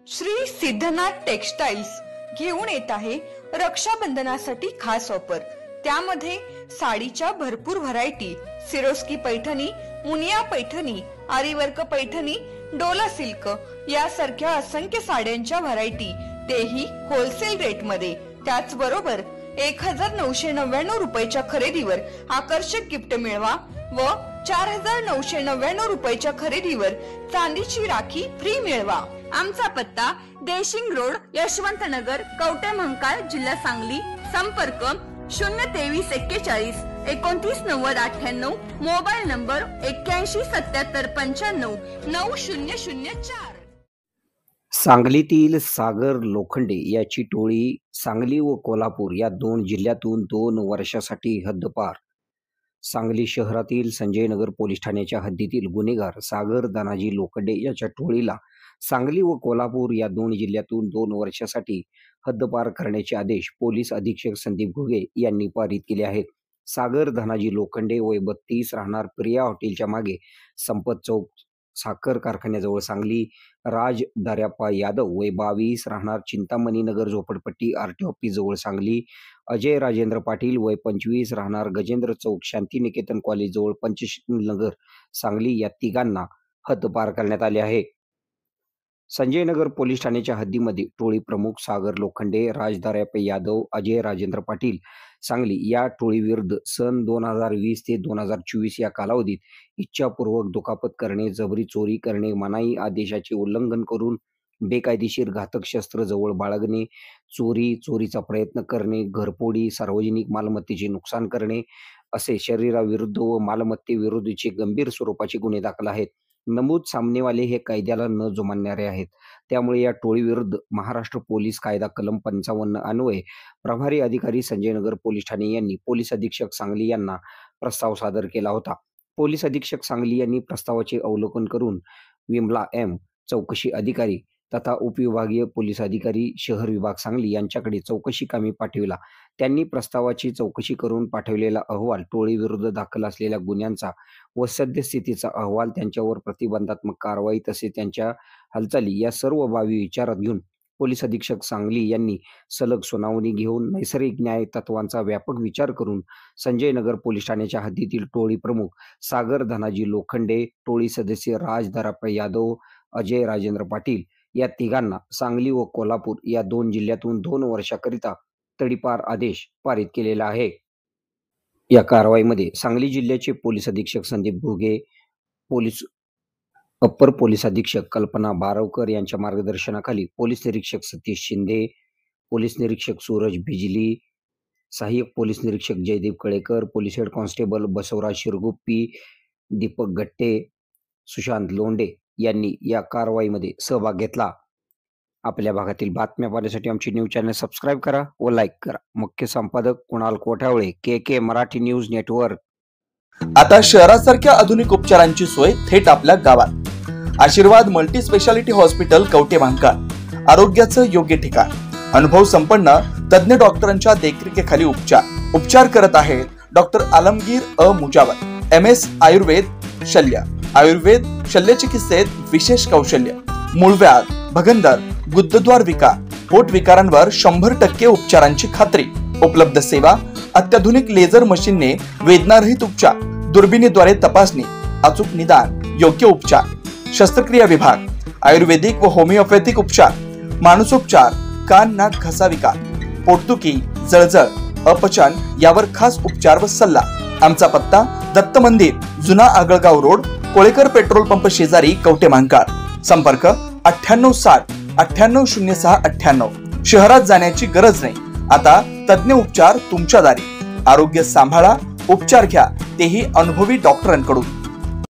Shri Siddhanath textiles घेऊन येत आहे रक्षाबंधनासाठी खास ऑफर। त्यामध्ये साडीच्या भरपूर variety, Swarovski Paithani, Muniya Paithani, aari work Paithani, Dola silk यासारख्या असंख्य साड्यांच्या व्हरायटी, तेही होलसेल रेट मध्ये। त्याचबरोबर 1999 रुपयाच्या खरेदीवर आकर्षक गिफ्ट मिळवा व 4999 रुपयाच्या खरेदीवर चांदीची राखी फ्री मिळवा। आमचा पत्ता देशिंग रोड, यशवंतनगर, कवठेमहांकाळ, जिल्हा सांगली। संपर्क 02341 299098, मोबाईल नंबर 817795 9004। सांगलीतील सागर लोखंडे याची टोळी सांगली व कोल्हापूर या दोन जिल्ह्यातून 2 वर्षासाठी हद्दपार। सांगली शहरातील संजयनगर पोलीस ठाण्याच्या हद्दीतील गुन्हेगार सागर दानाजी लोखंडे याच्या टोळीला सांगली व कोल्हापूर या दोन जिल्ह्यातून 2 वर्षासाठी हद्दपार करण्याचे आदेश पोलीस अधीक्षक संदीप घुगे यांनी पारित केले आहेत। सागर धनाजी लोखंडे वय 32, राहणार प्रिया हॉटेलच्या मागे, संपत चौक, साखर कारखान्याजवळ सांगली। राज दार्याप्पा यादव वय 22, राहणार चिंतामणी नगर झोपडपट्टी, आरटी ऑफिस जवळ सांगली। अजय राजेंद्र पाटील वय 25, राहणार गजेंद्र चौक, शांतिनिकेतन कॉलेज जवळ, पंचशील नगर, सांगली या तिघांना हद्दपार करण्यात आले आहे। संजयनगर पोलीस ठाण्याच्या हद्दीमध्ये टोळी प्रमुख सागर लोखंडे, राज दार्याप्पा यादव, अजय राजेंद्र पाटील सांगली या टोळीविरुद्ध सन 2020 ते 2024 या कालावधीत इच्छापूर्वक दुखापत करणे, जबरी चोरी करणे, मनाई आदेशाचे उल्लंघन करून बेकायदेशीर घातक शस्त्र जवळ बाळगणे, चोरी, चोरीचा प्रयत्न करणे, घरफोडी, सार्वजनिक मालमत्तेचे नुकसान करणे असे शरीराविरुद्ध व मालमत्तेविरुद्धचे गंभीर स्वरूपाचे गुन्हे दाखल आहेत। नमूद सामनेवाले हे कायद्याला न जुमानणारे आहेत। त्यामुळे या टोळीविरुद्ध महाराष्ट्र पोलीस कायदा कलम 55 अन्वये प्रभारी अधिकारी संजयनगर पोलीस ठाणे यांनी पोलीस अधीक्षक सांगली यांना प्रस्ताव सादर केला होता। पोलीस अधीक्षक सांगली यांनी प्रस्तावाचे अवलोकन करून विमला एम, चौकशी अधिकारी तथा उपविभागीय पोलीस अधिकारी शहर विभाग सांगली यांच्याकडे चौकशी कामी पाठविला। त्यांनी प्रस्तावाची चौकशी करून पाठवलेला अहवाल, टोळीविरुद्ध दाखल असलेल्या गुन्ह्यांचा व सद्यस्थितीचा अहवाल, त्यांच्यावर प्रतिबंधात्मक कारवाई तसेच त्यांच्या हालचाली या सर्व बाबी विचारात घेऊन पोलीस अधीक्षक सांगली यांनी सलग सुनावणी घेऊन नैसर्गिक न्याय तत्वांचा व्यापक विचार करून संजयनगर पोलीस ठाण्याच्या हद्दीतील टोळी प्रमुख सागर धनाजी लोखंडे, टोळी सदस्य राज दार्याप्पा यादव, अजय राजेंद्र पाटील या तिघांना सांगली व कोल्हापूर या 2 जिल्ह्यातून 2 वर्षाकरिता तडीपार आदेश पारित केलेला आहे। या कारवाईमध्ये सांगली जिल्ह्याचे पोलीस अधीक्षक संदीप घुगे, अप्पर पोलीस अधीक्षक कल्पना बारवकर यांच्या मार्गदर्शनाखाली पोलीस निरीक्षक सतीश शिंदे, पोलीस निरीक्षक सूरज बिजली, सहाय्यक पोलीस निरीक्षक Jaydeep Kalekar, police head constable Basavaraj Shirguppi, Deepak Gatte, Sushant Londhe यांनी या कारवाईमध्ये सहभाग घेतला। आपल्या भागातील बातम्या पाहण्यासाठी आमची न्यूज चॅनल सबस्क्राईब करा व लाईक करा। मुख्य संपादक कुणाल कोठावळे, के मराठी न्यूज नेटवर्क। आता शहरासारख्या आधुनिक उपचारांची सोय थेट आपल्या गावात। आशीर्वाद मल्टी स्पेशालिटी हॉस्पिटल, कवठेमहांकाळ, आरोग्याचं योग्य ठिकाण। अनुभव संपन्न तज्ञ डॉक्टरांच्या देखरेखीखाली उपचार करत आहेत डॉक्टर आलमगीर मुजावर, MS आयुर्वेद शल्य, आयुर्वेद शल्य चिकित्सेत विशेष कौशल्य, मूळव्याध, भगंदर, गुदद्वार विकार, पोट विकारांवर 100% उपचारांची खात्री। उपलब्ध सेवा, अत्याधुनिक लेझर मशीनने वेदनारहित उपचार, दुर्बिणीद्वारे तपासणी, अचूक निदान, योग्य उपचार, शस्त्रक्रिया विभाग, आयुर्वेदिक व होमिओपॅथिक उपचार, मानसोपचार, कान नाक घसा विकार, पोटदुखी, जळजळ, अपचन यावर खास उपचार व सल्ला। आमचा पत्ता दत्त मंदिर, जुना Agalgaon road, Kolekar petrol pump शेजारी, कवठेमहांकाळ। संपर्क 9860 9806 98। शहरात जाण्याची गरज नाही, आता तज्ञ उपचार तुमच्या दारी। आरोग्य सांभाळा, उपचार घ्या, तेही अनुभवी डॉक्टरांकडून।